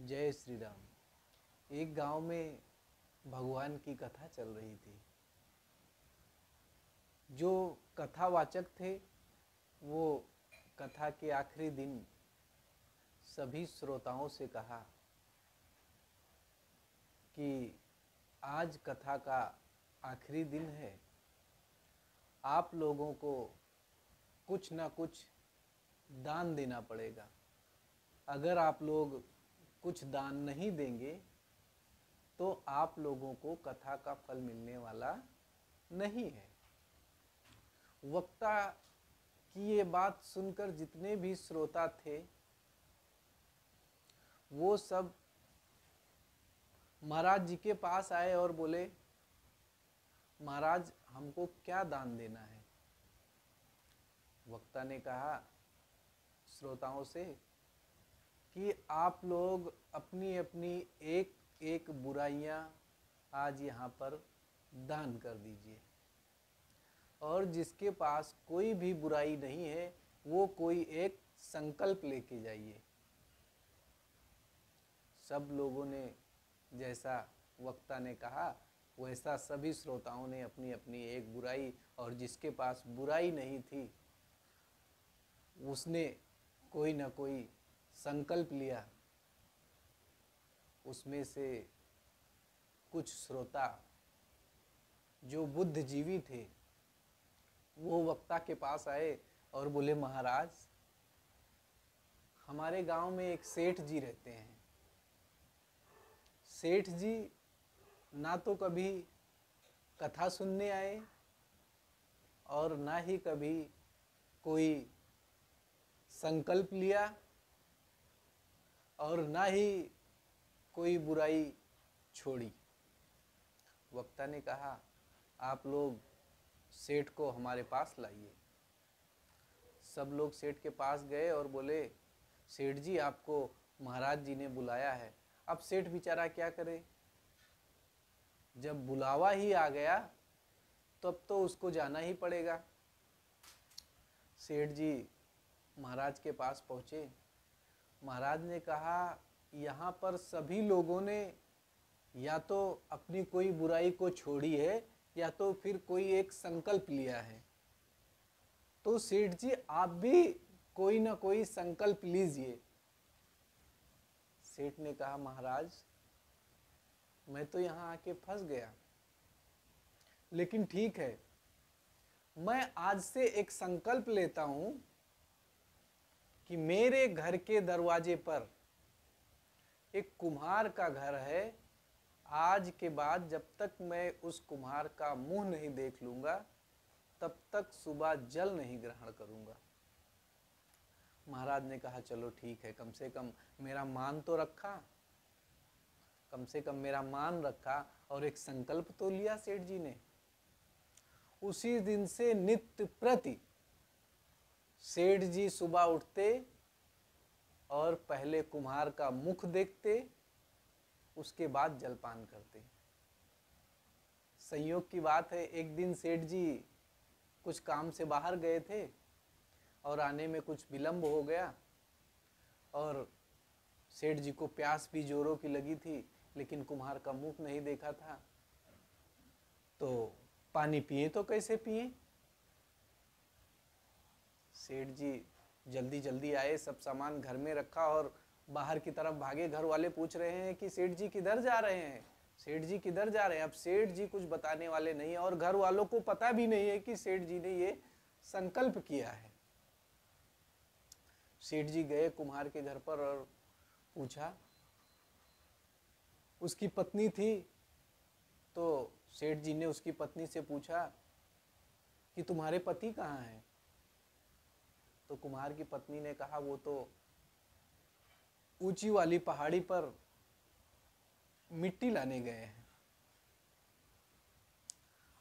जय श्री राम। एक गांव में भगवान की कथा चल रही थी। जो कथावाचक थे वो कथा के आखिरी दिन सभी श्रोताओं से कहा कि आज कथा का आखिरी दिन है, आप लोगों को कुछ ना कुछ दान देना पड़ेगा। अगर आप लोग कुछ दान नहीं देंगे तो आप लोगों को कथा का फल मिलने वाला नहीं है। वक्ता की ये बात सुनकर जितने भी श्रोता थे वो सब महाराज जी के पास आए और बोले, महाराज हमको क्या दान देना है। वक्ता ने कहा श्रोताओं से कि आप लोग अपनी अपनी एक एक बुराइयां आज यहाँ पर दान कर दीजिए, और जिसके पास कोई भी बुराई नहीं है वो कोई एक संकल्प लेके जाइए। सब लोगों ने जैसा वक्ता ने कहा वैसा सभी श्रोताओं ने अपनी अपनी एक बुराई, और जिसके पास बुराई नहीं थी उसने कोई ना कोई संकल्प लिया। उसमें से कुछ श्रोता जो बुद्धिजीवी थे वो वक्ता के पास आए और बोले, महाराज हमारे गांव में एक सेठ जी रहते हैं। सेठ जी ना तो कभी कथा सुनने आए और ना ही कभी कोई संकल्प लिया और ना ही कोई बुराई छोड़ी। वक्ता ने कहा आप लोग सेठ को हमारे पास लाइए। सब लोग सेठ के पास गए और बोले, सेठ जी आपको महाराज जी ने बुलाया है। अब सेठ बेचारा क्या करे, जब बुलावा ही आ गया तब तो उसको जाना ही पड़ेगा। सेठ जी महाराज के पास पहुंचे। महाराज ने कहा यहाँ पर सभी लोगों ने या तो अपनी कोई बुराई को छोड़ी है या तो फिर कोई एक संकल्प लिया है, तो सेठ जी आप भी कोई ना कोई संकल्प लीजिए। सेठ ने कहा महाराज मैं तो यहाँ आके फंस गया, लेकिन ठीक है मैं आज से एक संकल्प लेता हूं कि मेरे घर के दरवाजे पर एक कुम्हार का घर है। आज के बाद जब तक मैं उस कुम्हार का मुंह नहीं देख लूंगा तब तक सुबह जल नहीं ग्रहण करूंगा। महाराज ने कहा चलो ठीक है, कम से कम मेरा मान तो रखा, कम से कम मेरा मान रखा और एक संकल्प तो लिया सेठ जी ने। उसी दिन से नित्य प्रति सेठ जी सुबह उठते और पहले कुम्हार का मुख देखते, उसके बाद जलपान करते। संयोग की बात है, एक दिन सेठ जी कुछ काम से बाहर गए थे और आने में कुछ विलंब हो गया, और सेठ जी को प्यास भी जोरों की लगी थी, लेकिन कुम्हार का मुख नहीं देखा था। तो पानी पिए तो कैसे पिए। सेठ जी जल्दी जल्दी आए, सब सामान घर में रखा और बाहर की तरफ भागे। घर वाले पूछ रहे हैं कि सेठ जी किधर जा रहे हैं, सेठ जी किधर जा रहे हैं। अब सेठ जी कुछ बताने वाले नहीं है और घर वालों को पता भी नहीं है कि सेठ जी ने ये संकल्प किया है। सेठ जी गए कुम्हार के घर पर और पूछा। उसकी पत्नी थी, तो सेठ जी ने उसकी पत्नी से पूछा कि तुम्हारे पति कहाँ हैं। तो कुम्हार की पत्नी ने कहा वो तो ऊंची वाली पहाड़ी पर मिट्टी लाने गए हैं।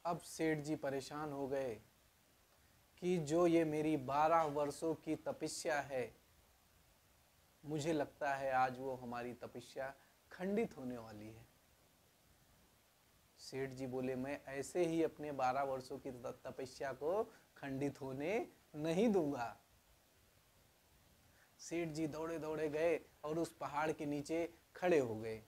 अब सेठ जी परेशान हो गए कि जो ये मेरी 12 वर्षों की तपस्या है, मुझे लगता है आज वो हमारी तपस्या खंडित होने वाली है। सेठ जी बोले, मैं ऐसे ही अपने 12 वर्षों की तपस्या को खंडित होने नहीं दूंगा। सेठ जी दौड़े दौड़े गए और उस पहाड़ के नीचे खड़े हो गए,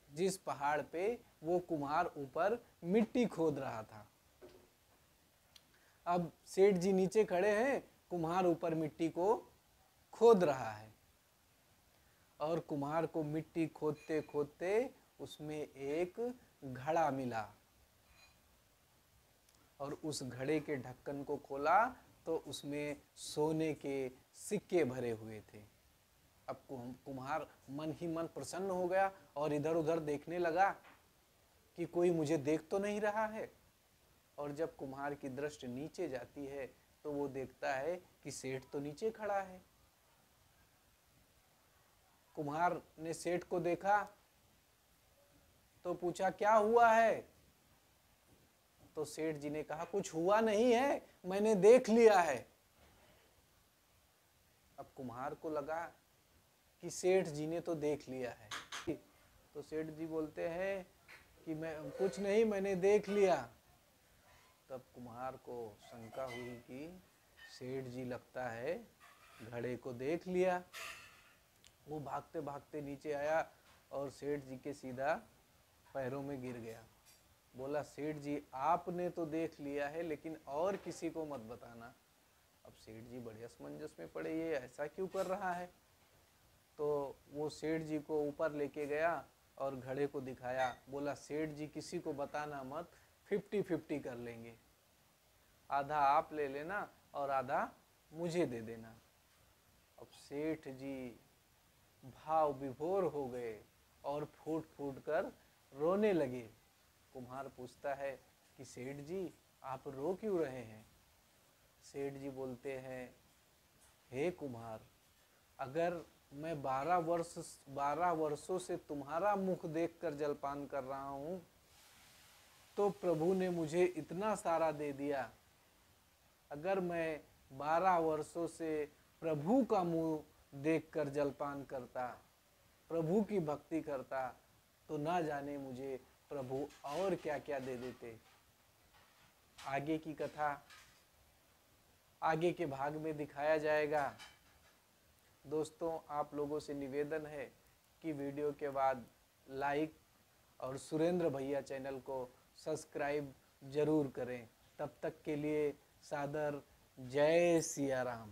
जिस पहाड़ पे वो कुम्हार ऊपर मिट्टी खोद रहा था। अब सेठ जी नीचे खड़े हैं, कुम्हार ऊपर मिट्टी को खोद रहा है, और कुम्हार को मिट्टी खोदते खोदते उसमें एक घड़ा मिला, और उस घड़े के ढक्कन को खोला तो उसमें सोने के सिक्के भरे हुए थे। अब कुम्हार मन ही मन प्रसन्न हो गया और इधर उधर देखने लगा कि कोई मुझे देख तो नहीं रहा है। और जब कुम्हार की दृष्टि नीचे जाती है तो वो देखता है कि सेठ तो नीचे खड़ा है। कुम्हार ने सेठ को देखा तो पूछा, क्या हुआ है? तो सेठ जी ने कहा, कुछ हुआ नहीं है, मैंने देख लिया है। अब कुम्हार को लगा कि सेठ जी ने तो देख लिया है। तो सेठ जी बोलते हैं कि मैं कुछ नहीं, मैंने देख लिया। तब कुम्हार को शंका हुई कि सेठ जी लगता है घड़े को देख लिया। वो भागते भागते नीचे आया और सेठ जी के सीधा पैरों में गिर गया। बोला, सेठ जी आपने तो देख लिया है, लेकिन और किसी को मत बताना। अब सेठ जी बड़े असमंजस में पड़े, ये ऐसा क्यों कर रहा है? तो वो सेठ जी को ऊपर लेके गया और घड़े को दिखाया। बोला, सेठ जी किसी को बताना मत, 50-50 कर लेंगे, आधा आप ले लेना और आधा मुझे दे देना। अब सेठ जी भाव विभोर हो गए और फूट फूट कर रोने लगे। कुम्हार पूछता है कि सेठ जी आप रो क्यों रहे हैं? सेठ जी बोलते हैं, हे कुम्हार, अगर मैं 12 वर्षों से तुम्हारा मुख देखकर जलपान कर रहा हूँ तो प्रभु ने मुझे इतना सारा दे दिया। अगर मैं 12 वर्षों से प्रभु का मुंह देखकर जलपान करता, प्रभु की भक्ति करता, तो ना जाने मुझे प्रभु और क्या क्या दे देते। आगे की कथा आगे के भाग में दिखाया जाएगा। दोस्तों, आप लोगों से निवेदन है कि वीडियो के बाद लाइक और सुरेंद्र भैया चैनल को सब्सक्राइब जरूर करें। तब तक के लिए सादर जय सिया राम।